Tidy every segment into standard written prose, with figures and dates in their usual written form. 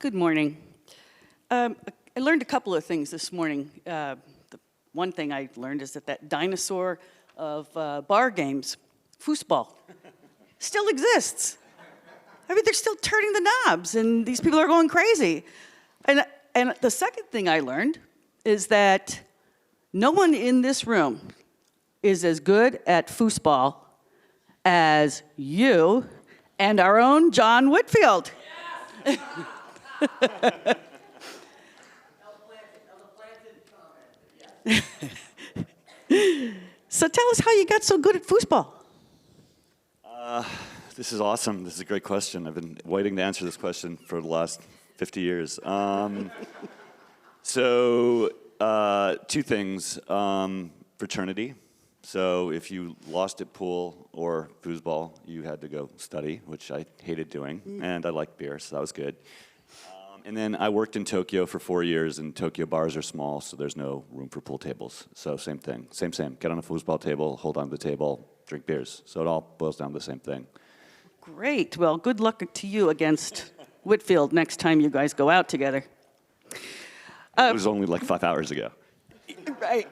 Good morning. I learned a couple of things this morning. The one thing I learned is that dinosaur of bar games, foosball, still exists. I mean, they're still turning the knobs, and these people are going crazy. And the second thing I learned is that no one in this room is as good at foosball as you and our own John Whitfield. Yes. So tell us how you got so good at foosball. This is awesome. This is a great question. I've been waiting to answer this question for the last 50 years. Two things. Fraternity. So if you lost at pool or foosball, you had to go study, which I hated doing, and I liked beer, so that was good. And then I worked in Tokyo for 4 years, and Tokyo bars are small, so there's no room for pool tables. So same thing, same. Get on a foosball table, hold on to the table, drink beers. So it all boils down to the same thing. Great. Well, good luck to you against Whitfield next time you guys go out together. It was only like 5 hours ago. Right.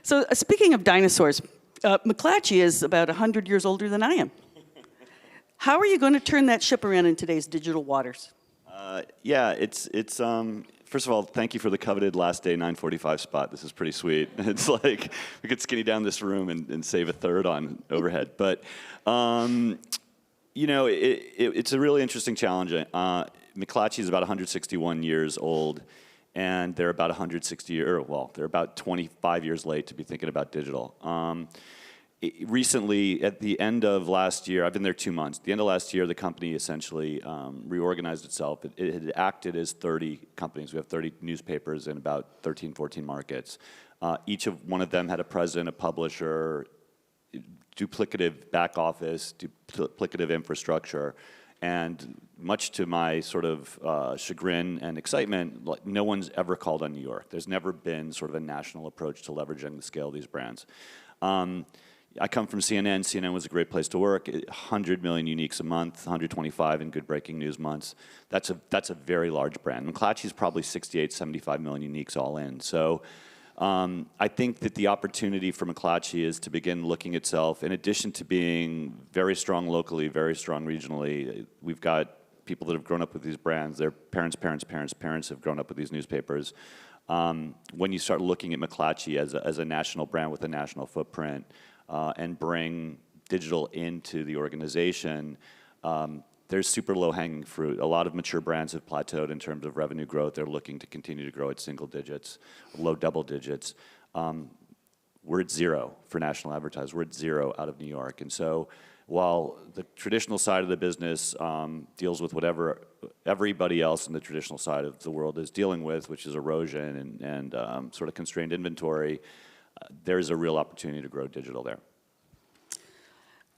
So speaking of dinosaurs, McClatchy is about 100 years older than I am. How are you going to turn that ship around in today's digital waters? First of all, thank you for the coveted last day 9:45 spot. This is pretty sweet. It's like we could skinny down this room and save a third on overhead. But, it's a really interesting challenge. McClatchy is about 161 years old, and they're about they're about 25 years late to be thinking about digital. Recently, at the end of last year, I've been there 2 months. At the end of last year, the company essentially reorganized itself. It had acted as 30 companies. We have 30 newspapers in about 13, 14 markets. Each of one of them had a president, a publisher, duplicative back office, duplicative infrastructure. And much to my sort of chagrin and excitement, no one's ever called on New York. There's never been sort of a national approach to leveraging the scale of these brands. I come from CNN. CNN was a great place to work. 100 million uniques a month, 125 in good breaking news months. That's a very large brand. McClatchy's probably 68, 75 million uniques all in. So I think that the opportunity for McClatchy is to begin looking itself, in addition to being very strong locally, very strong regionally. We've got people that have grown up with these brands. Their parents' have grown up with these newspapers. When you start looking at McClatchy as a national brand with a national footprint, and bring digital into the organization, there's super low-hanging fruit. A lot of mature brands have plateaued in terms of revenue growth. They're looking to continue to grow at single digits, low double digits. We're at 0 for national advertisers. We're at 0 out of New York. And so while the traditional side of the business deals with whatever everybody else in the traditional side of the world is dealing with, which is erosion and sort of constrained inventory, there's a real opportunity to grow digital there.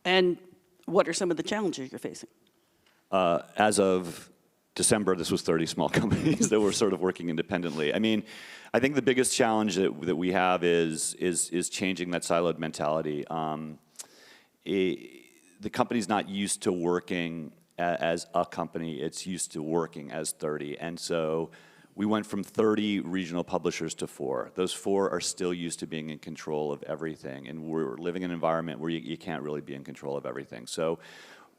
And what are some of the challenges you're facing? As of December, this was 30 small companies that were sort of working independently. I mean, I think the biggest challenge that we have is changing that siloed mentality. The company's not used to working as a company. It's used to working as 30. And so we went from 30 regional publishers to 4. Those 4 are still used to being in control of everything, and we're living in an environment where you can't really be in control of everything. So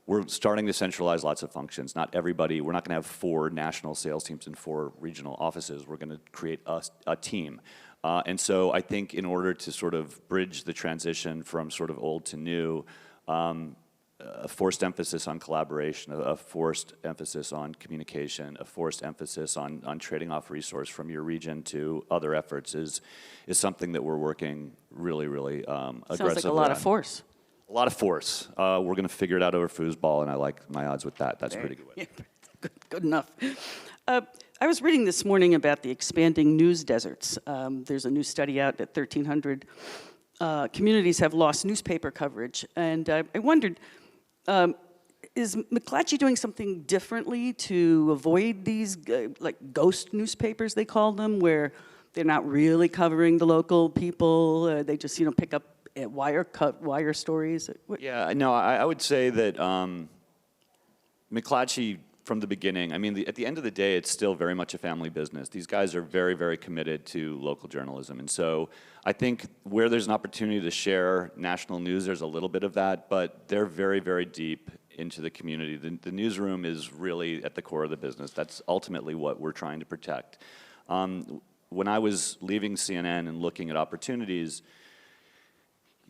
we're starting to centralize lots of functions. Not everybody, we're not gonna have 4 national sales teams and 4 regional offices. We're gonna create a team. And so I think in order to sort of bridge the transition from sort of old to new, a forced emphasis on collaboration, a forced emphasis on communication, a forced emphasis on trading off resource from your region to other efforts is something that we're working really, really aggressively. Sounds like a lot of force. A lot of force. We're going to figure it out over foosball, and I like my odds with that. That's pretty good. Yeah, good enough. I was reading this morning about the expanding news deserts. There's a new study out that 1,300 communities have lost newspaper coverage, and I wondered, is McClatchy doing something differently to avoid these like ghost newspapers, they call them, where they're not really covering the local people? They just pick up wire stories. Yeah, no, I would say that McClatchy from the beginning. I mean, at the end of the day, it's still very much a family business. These guys are very, very committed to local journalism. And so I think where there's an opportunity to share national news, there's a little bit of that, but they're very, very deep into the community. The newsroom is really at the core of the business. That's ultimately what we're trying to protect. When I was leaving CNN and looking at opportunities,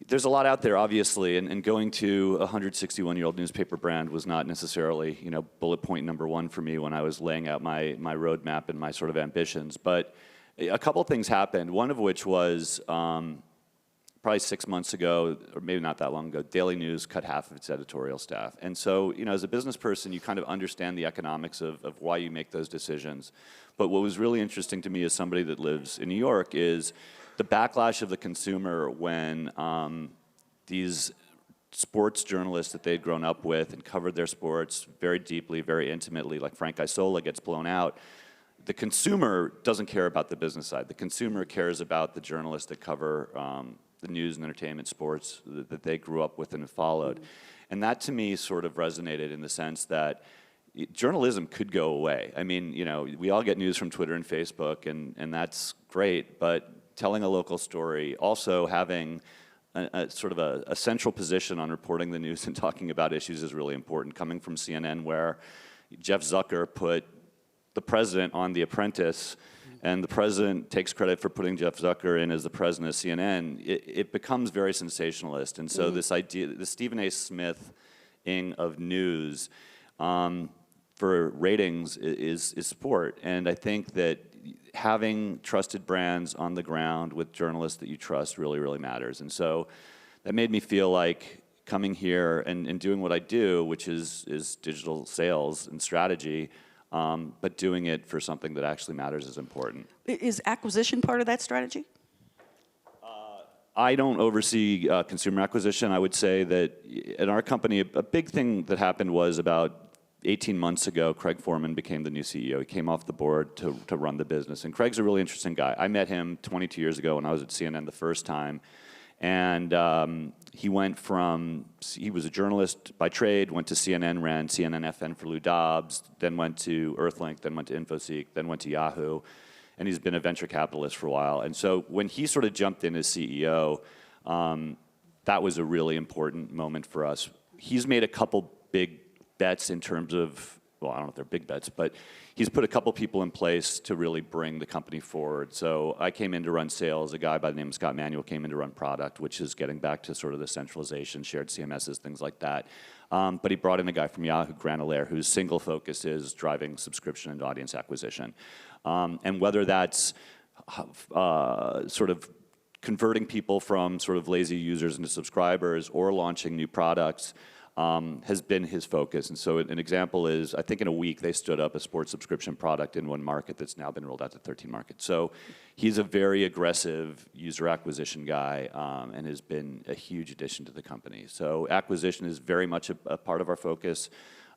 there's a lot out there, obviously, and going to a 161-year-old newspaper brand was not necessarily, you know, bullet point number one for me when I was laying out my roadmap and my sort of ambitions. But a couple of things happened, one of which was probably 6 months ago, or maybe not that long ago, Daily News cut half of its editorial staff. And so, you know, as a business person, you kind of understand the economics of why you make those decisions. But what was really interesting to me as somebody that lives in New York is the backlash of the consumer when these sports journalists that they'd grown up with and covered their sports very deeply, very intimately, like Frank Isola gets blown out. The consumer doesn't care about the business side. The consumer cares about the journalists that cover the news and entertainment, sports that they grew up with and have followed. And that to me sort of resonated in the sense that journalism could go away. I mean, you know, we all get news from Twitter and Facebook, and that's great, but telling a local story, also having a sort of a central position on reporting the news and talking about issues is really important. Coming from CNN, where Jeff Zucker put the president on The Apprentice, and the president takes credit for putting Jeff Zucker in as the president of CNN, it becomes very sensationalist. And so this idea, the Stephen A. Smith-ing of news for ratings is sport. And I think that having trusted brands on the ground with journalists that you trust really, really matters. And so that made me feel like coming here and doing what I do, which is digital sales and strategy, but doing it for something that actually matters is important. Is acquisition part of that strategy? I don't oversee consumer acquisition. I would say that in our company, a big thing that happened was about 18 months ago, Craig Foreman became the new CEO. He came off the board to run the business. And Craig's a really interesting guy. I met him 22 years ago when I was at CNN the first time. And he went from, he was a journalist by trade, went to CNN, ran CNN FN for Lou Dobbs, then went to Earthlink, then went to InfoSeek, then went to Yahoo. And he's been a venture capitalist for a while. And so when he sort of jumped in as CEO, that was a really important moment for us. He's made a couple big bets in terms of, well, I don't know if they're big bets, but he's put a couple people in place to really bring the company forward. So I came in to run sales. A guy by the name of Scott Manuel came in to run product, which is getting back to sort of the centralization, shared CMSs, things like that. But he brought in a guy from Yahoo, Grant Allaire, whose single focus is driving subscription and audience acquisition. And whether that's sort of converting people from sort of lazy users into subscribers or launching new products, has been his focus. And so an example is, I think in a week they stood up a sports subscription product in one market that's now been rolled out to 13 markets. So he's a very aggressive user acquisition guy and has been a huge addition to the company. So acquisition is very much a part of our focus.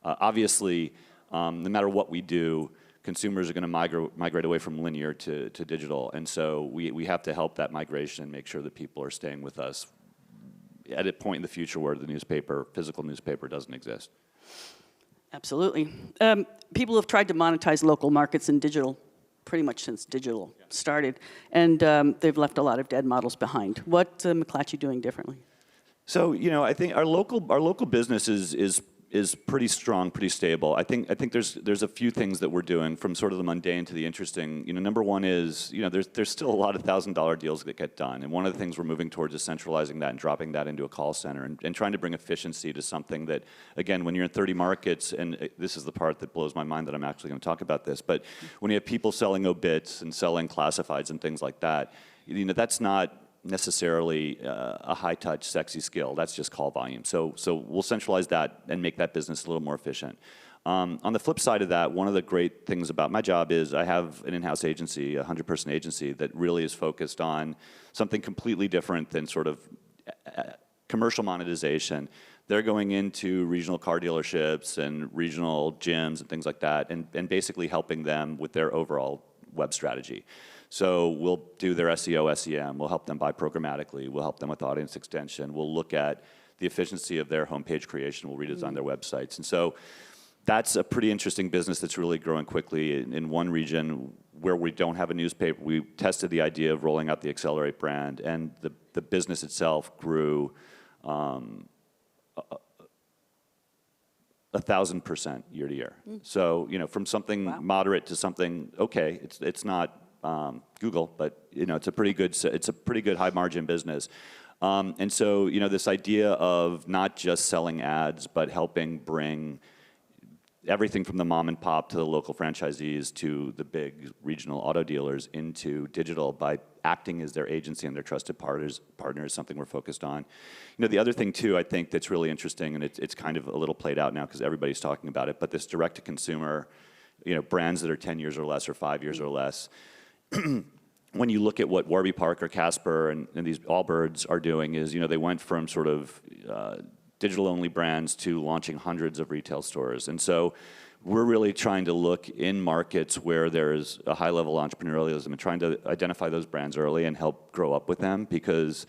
Obviously, no matter what we do, consumers are going to migrate away from linear to digital. And so we have to help that migration and make sure that people are staying with us at a point in the future where the newspaper, physical newspaper, doesn't exist. Absolutely. People have tried to monetize local markets in digital pretty much since digital started, and they've left a lot of dead models behind. What's McClatchy doing differently? So, you know, I think our local business is pretty strong, pretty stable. I think there's a few things that we're doing, from sort of the mundane to the interesting. You know, number one is, you know, there's still a lot of $1,000 deals that get done, and one of the things we're moving towards is centralizing that and dropping that into a call center and trying to bring efficiency to something that, again, when you're in 30 markets, and this is the part that blows my mind that I'm actually going to talk about this, but when you have people selling obits and selling classifieds and things like that, you know, that's not necessarily a high-touch, sexy skill. That's just call volume. So we'll centralize that and make that business a little more efficient. On the flip side of that, one of the great things about my job is I have an in-house agency, a 100-person agency that really is focused on something completely different than sort of commercial monetization. They're going into regional car dealerships and regional gyms and things like that, and basically helping them with their overall web strategy. So we'll do their SEO, SEM, we'll help them buy programmatically, we'll help them with audience extension, we'll look at the efficiency of their homepage creation, we'll redesign their websites. And so that's a pretty interesting business that's really growing quickly. In one region where we don't have a newspaper, we tested the idea of rolling out the Accelerate brand, and the business itself grew 1,000% year to year. So, you know, from something moderate to something okay, it's not Google, but you know, it's a pretty good high margin business. And so, you know, this idea of not just selling ads, but helping bring everything from the mom and pop to the local franchisees to the big regional auto dealers into digital by acting as their agency and their trusted partners is something we're focused on. You know, the other thing too, I think that's really interesting, and it's kind of a little played out now because everybody's talking about it, but this direct to consumer, you know, brands that are 10 years or less or 5 years or less, when you look at what Warby Parker, Casper, and these Allbirds are doing is, you know, they went from sort of digital-only brands to launching hundreds of retail stores. And so we're really trying to look in markets where there's a high level of entrepreneurialism and trying to identify those brands early and help grow up with them, because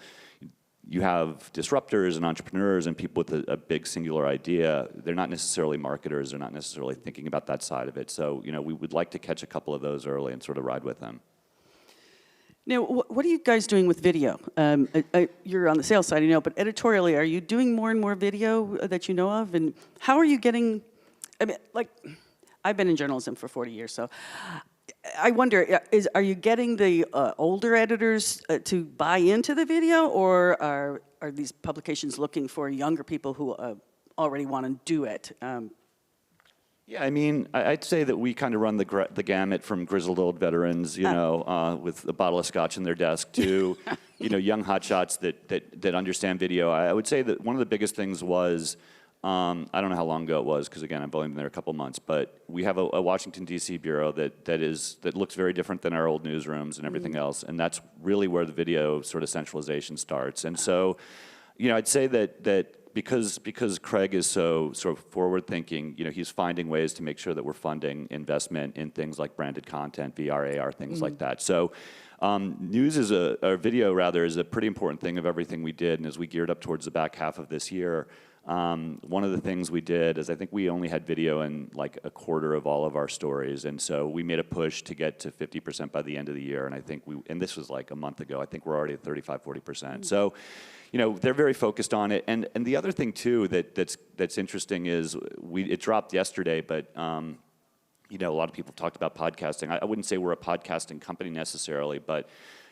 you have disruptors and entrepreneurs and people with a big singular idea. They're not necessarily marketers. They're not necessarily thinking about that side of it. So, you know, we would like to catch a couple of those early and sort of ride with them. Now, what are you guys doing with video? You're on the sales side, I know, but editorially, are you doing more and more video that you know of? And how are you getting, I mean, like, I've been in journalism for 40 years, so I wonder, are you getting the older editors to buy into the video, or are these publications looking for younger people who already want to do it? Yeah, I mean, I'd say that we kind of run the gamut from grizzled old veterans, you know, with a bottle of scotch in their desk, to, you know, young hotshots that understand video. I would say that one of the biggest things was, I don't know how long ago it was, because again, I've only been there a couple months, but we have a Washington, D.C. bureau that looks very different than our old newsrooms and everything else, and that's really where the video sort of centralization starts. And so, you know, I'd say that because Craig is so sort of forward-thinking, you know, he's finding ways to make sure that we're funding investment in things like branded content, VR, AR, things like that. So video rather is a pretty important thing of everything we did. And as we geared up towards the back half of this year, one of the things we did is I think we only had video in like a quarter of all of our stories. And so we made a push to get to 50% by the end of the year. And I think and this was like a month ago, I think we're already at 35, 40%. So, you know, they're very focused on it. And the other thing too that's interesting is it dropped yesterday, but you know, a lot of people talked about podcasting. I wouldn't say we're a podcasting company necessarily, but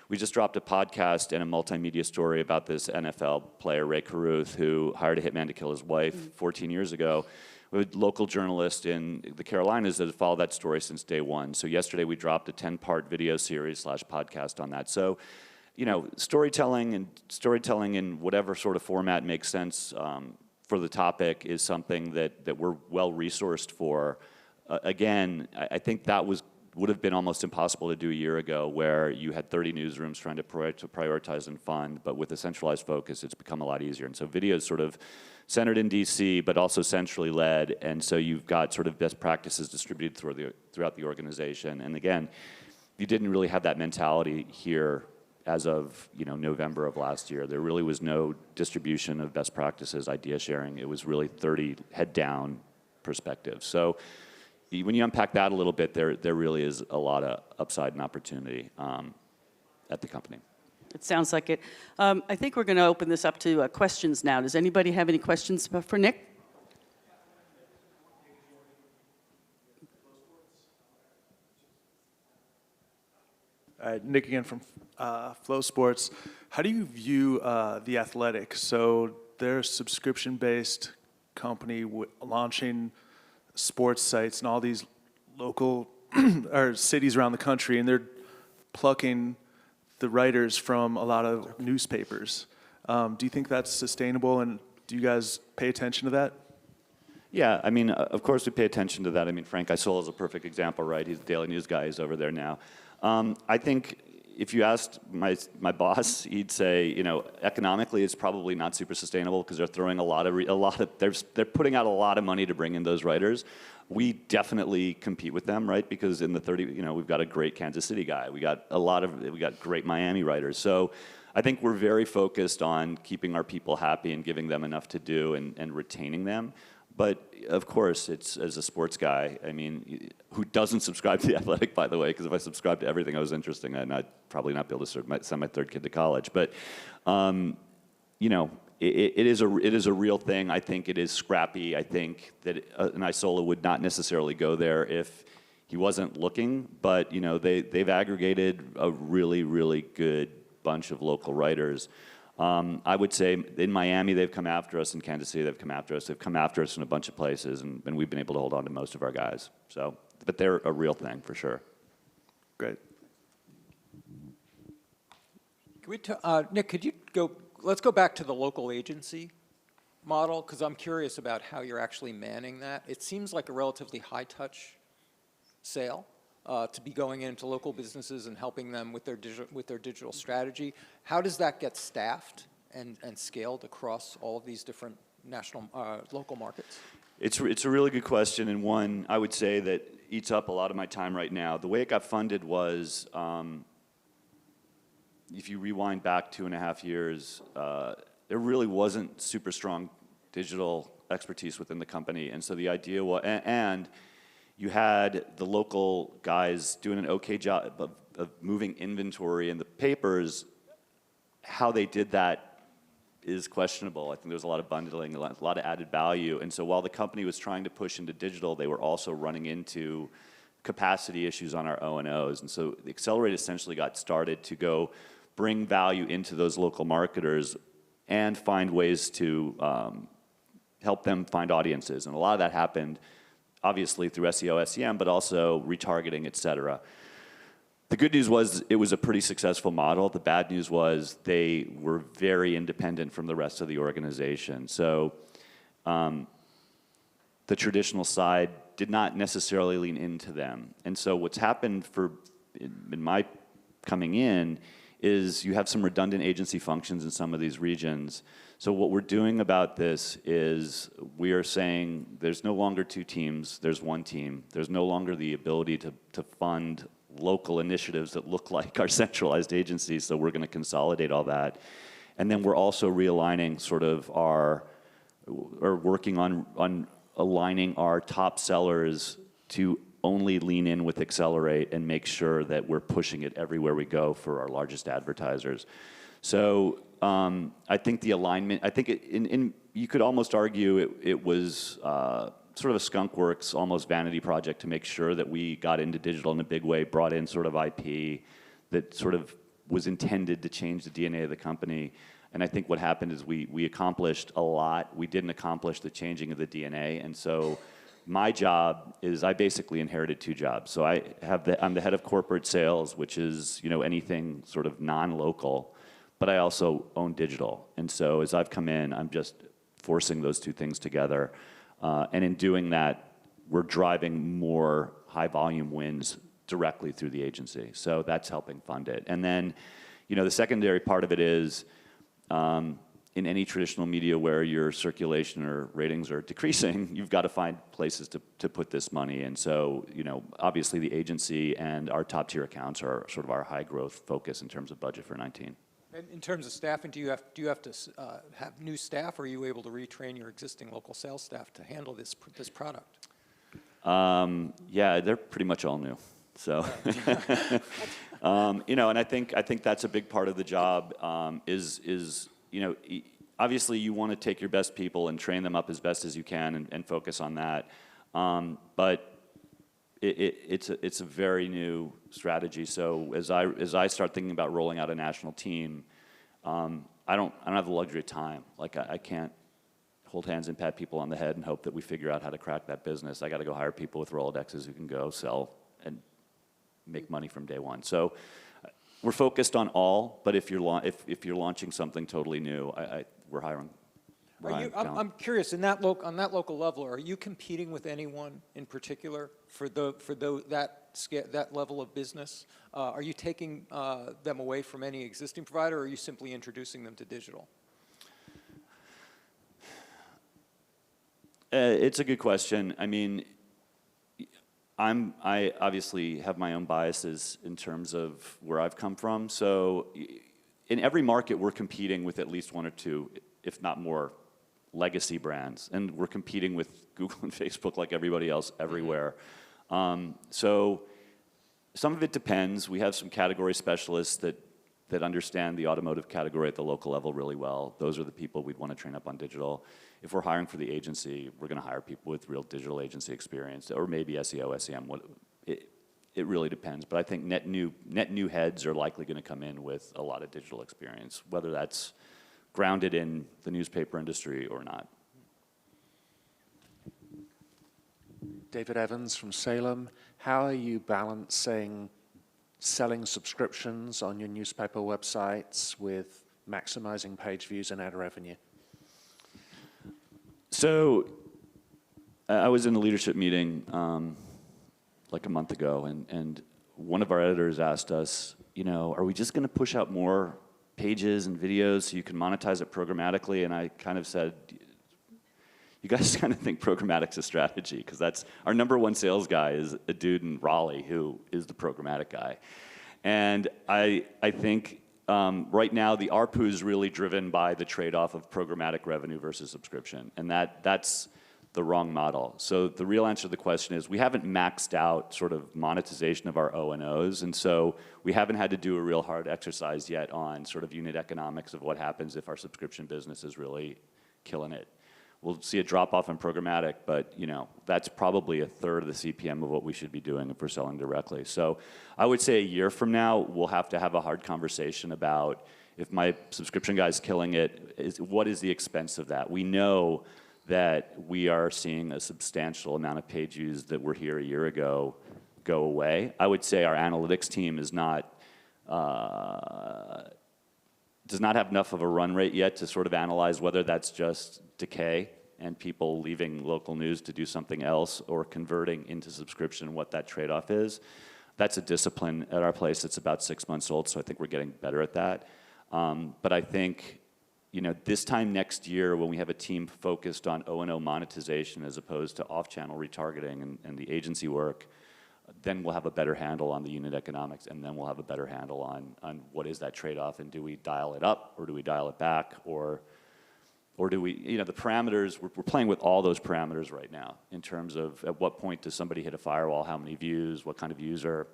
we just dropped a podcast and a multimedia story about this NFL player, Ray Caruth, who hired a hitman to kill his wife 14 years ago. We had a local journalist in the Carolinas that had followed that story since day one. So yesterday we dropped a 10-part video series / podcast on that. So, you know, storytelling in whatever sort of format makes sense for the topic is something that we're well resourced for. Again, I think that would have been almost impossible to do a year ago, where you had 30 newsrooms trying to prioritize and fund, but with a centralized focus, it's become a lot easier. And so video is sort of centered in DC, but also centrally led, and so you've got sort of best practices distributed throughout the organization. And again, you didn't really have that mentality here as of, you know, November of last year. There really was no distribution of best practices, idea sharing. It was really 30 head down perspective. So when you unpack that a little bit, there really is a lot of upside and opportunity at the company. It sounds like it. I think we're going to open this up to questions now. Does anybody have any questions for Nick? Nick again from Flow Sports. How do you view The Athletic? So they're a subscription-based company launching sports sites in all these local or cities around the country, and they're plucking the writers from a lot of newspapers. Do you think that's sustainable, and do you guys pay attention to that? Yeah, I mean, of course we pay attention to that. I mean, Frank Isol is a perfect example, right? He's the Daily News guy. He's over there now. I think if you asked my boss, he'd say, you know, economically it's probably not super sustainable because they're throwing they're putting out a lot of money to bring in those writers. We definitely compete with them, right? Because in the 30, you know, we've got a great Kansas City guy. We got great Miami writers. So I think we're very focused on keeping our people happy and giving them enough to do and retaining them. But of course, it's as a sports guy, I mean, who doesn't subscribe to The Athletic, by the way, because if I subscribed to everything that was interesting, I'd probably not be able to send my third kid to college. But, you know, it is a real thing. I think it is scrappy. I think that an Isola would not necessarily go there if he wasn't looking. But, you know, they've aggregated a really, really good bunch of local writers. I would say in Miami, they've come after us. In Kansas City, they've come after us. They've come after us in a bunch of places, and we've been able to hold on to most of our guys. So, but they're a real thing for sure. Great. Can we Nick, could you let's go back to the local agency model, because I'm curious about how you're actually manning that. It seems like a relatively high-touch sale. To be going into local businesses and helping them with their digital strategy. How does that get staffed and scaled across all of these different local markets? It's a really good question, and one I would say that eats up a lot of my time right now. The way it got funded was, if you rewind back 2.5 years, there really wasn't super strong digital expertise within the company, and so the idea was, and you had the local guys doing an okay job of moving inventory in the papers. How they did that is questionable. I think there was a lot of bundling, a lot of added value. And so while the company was trying to push into digital, they were also running into capacity issues on our O&Os. And so the Accelerate essentially got started to go bring value into those local marketers and find ways to help them find audiences. And a lot of that happened obviously through SEO, SEM, but also retargeting, et cetera. The good news was it was a pretty successful model. The bad news was they were very independent from the rest of the organization. So the traditional side did not necessarily lean into them. And so what's happened in my coming in is you have some redundant agency functions in some of these regions. So what we're doing about this is we are saying there's no longer two teams, there's one team. There's no longer the ability to fund local initiatives that look like our centralized agencies, so we're going to consolidate all that. And then we're also realigning sort of or working on aligning our top sellers to only lean in with Accelerate and make sure that we're pushing it everywhere we go for our largest advertisers. So I think the alignment, I think you could almost argue it was sort of a skunk works, almost vanity project to make sure that we got into digital in a big way, brought in sort of IP that sort of was intended to change the DNA of the company. And I think what happened is we accomplished a lot. We didn't accomplish the changing of the DNA. And so my job is I basically inherited two jobs. So I'm the head of corporate sales, which is, you know, anything sort of non-local, but I also own digital. And so as I've come in, I'm just forcing those two things together. And in doing that, we're driving more high volume wins directly through the agency. So that's helping fund it. And then, you know, the secondary part of it is in any traditional media where your circulation or ratings are decreasing, you've got to find places to put this money. And so, you know, obviously the agency and our top tier accounts are sort of our high growth focus in terms of budget for 19. And in terms of staffing, do you have to have new staff, or are you able to retrain your existing local sales staff to handle this product? Yeah, they're pretty much all new. So, you know, and I think that's a big part of the job. Is you know, obviously you want to take your best people and train them up as best as you can and focus on that. But it's a very new strategy. So as I start thinking about rolling out a national team, I don't have the luxury of time. Like I can't hold hands and pat people on the head and hope that we figure out how to crack that business. I got to go hire people with Rolodexes who can go sell and make money from day one. So we're focused on all, but if you're launching something totally new, we're hiring. I'm curious, on that local level, are you competing with anyone in particular for that level of business? Are you taking them away from any existing provider, or are you simply introducing them to digital? It's a good question. I mean, I obviously have my own biases in terms of where I've come from. So in every market, we're competing with at least one or two, if not more, legacy brands, and we're competing with Google and Facebook like everybody else everywhere. So some of it depends. We have some category specialists that understand the automotive category at the local level really well. Those are the people we'd want to train up on digital. If we're hiring for the agency, we're going to hire people with real digital agency experience, or maybe SEO, SEM. It really depends. But I think net new heads are likely going to come in with a lot of digital experience, whether that's grounded in the newspaper industry or not. David Evans from Salem. How are you balancing selling subscriptions on your newspaper websites with maximizing page views and ad revenue? So I was in a leadership meeting like a month ago, and one of our editors asked us, are we just going to push out more pages and videos so you can monetize it programmatically? And I kind of said, you guys kind of think programmatic's a strategy, because that's our number one sales guy is a dude in Raleigh who is the programmatic guy. And I think right now the ARPU is really driven by the trade-off of programmatic revenue versus subscription, and that's the wrong model. So the real answer to the question is we haven't maxed out sort of monetization of our O&Os, and so we haven't had to do a real hard exercise yet on sort of unit economics of what happens if our subscription business is really killing it. We'll see a drop-off in programmatic, but that's probably a third of the CPM of what we should be doing if we're selling directly. So I would say a year from now, we'll have to have a hard conversation about if my subscription guy's killing it, what is the expense of that? We know that we are seeing a substantial amount of page views that were here a year ago go away. I would say our analytics team is does not have enough of a run rate yet to sort of analyze whether that's just decay and people leaving local news to do something else or converting into subscription, what that trade-off is. That's a discipline at our place that's about 6 months old, so I think we're getting better at that. But I think this time next year when we have a team focused on O&O monetization as opposed to off-channel retargeting and the agency work, then we'll have a better handle on the unit economics, and then we'll have a better handle on what is that trade-off, and do we dial it up or do we dial it back, or do we, the parameters, we're playing with all those parameters right now in terms of at what point does somebody hit a firewall, how many views, what kind of user,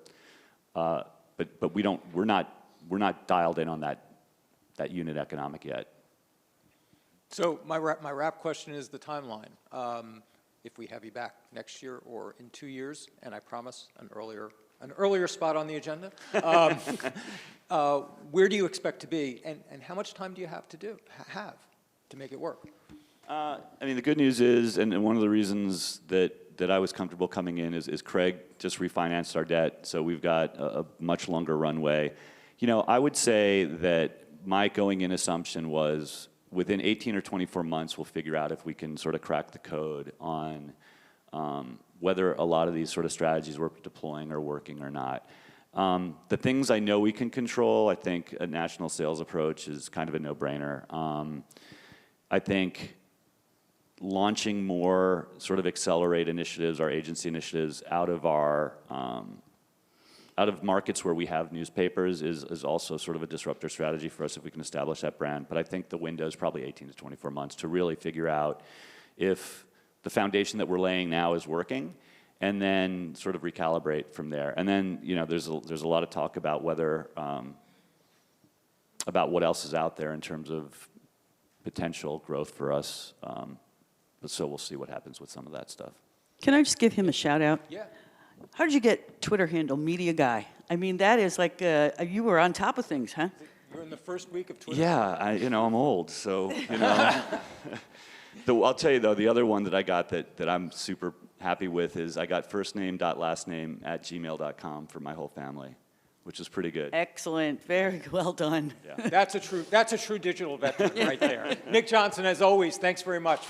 but we're not dialed in on that unit economic yet. So my wrap question is the timeline. If we have you back next year or in 2 years, and I promise an earlier spot on the agenda, where do you expect to be, and how much time do you have to make it work? I mean, the good news is, and one of the reasons that I was comfortable coming in is Craig just refinanced our debt, so we've got a much longer runway. I would say that my going in assumption was within 18 or 24 months, we'll figure out if we can sort of crack the code on whether a lot of these sort of strategies we're deploying are working or not. The things I know we can control, I think a national sales approach is kind of a no-brainer. I think launching more sort of accelerate initiatives, our agency initiatives, out of markets where we have newspapers is also sort of a disruptor strategy for us if we can establish that brand. But I think the window is probably 18 to 24 months to really figure out if the foundation that we're laying now is working, and then sort of recalibrate from there. And then there's a lot of talk about whether about what else is out there in terms of potential growth for us. But so we'll see what happens with some of that stuff. Can I just give him a shout out? Yeah. How did you get Twitter handle Media Guy? I mean, that is like, you were on top of things, huh? You're in the first week of Twitter. Yeah, I'm old, so, I'll tell you, though, the other one that I got that I'm super happy with is I got firstname.lastname@gmail.com for my whole family, which is pretty good. Excellent. Very well done. Yeah. That's a true digital veteran right there. Nick Johnson, as always, thanks very much.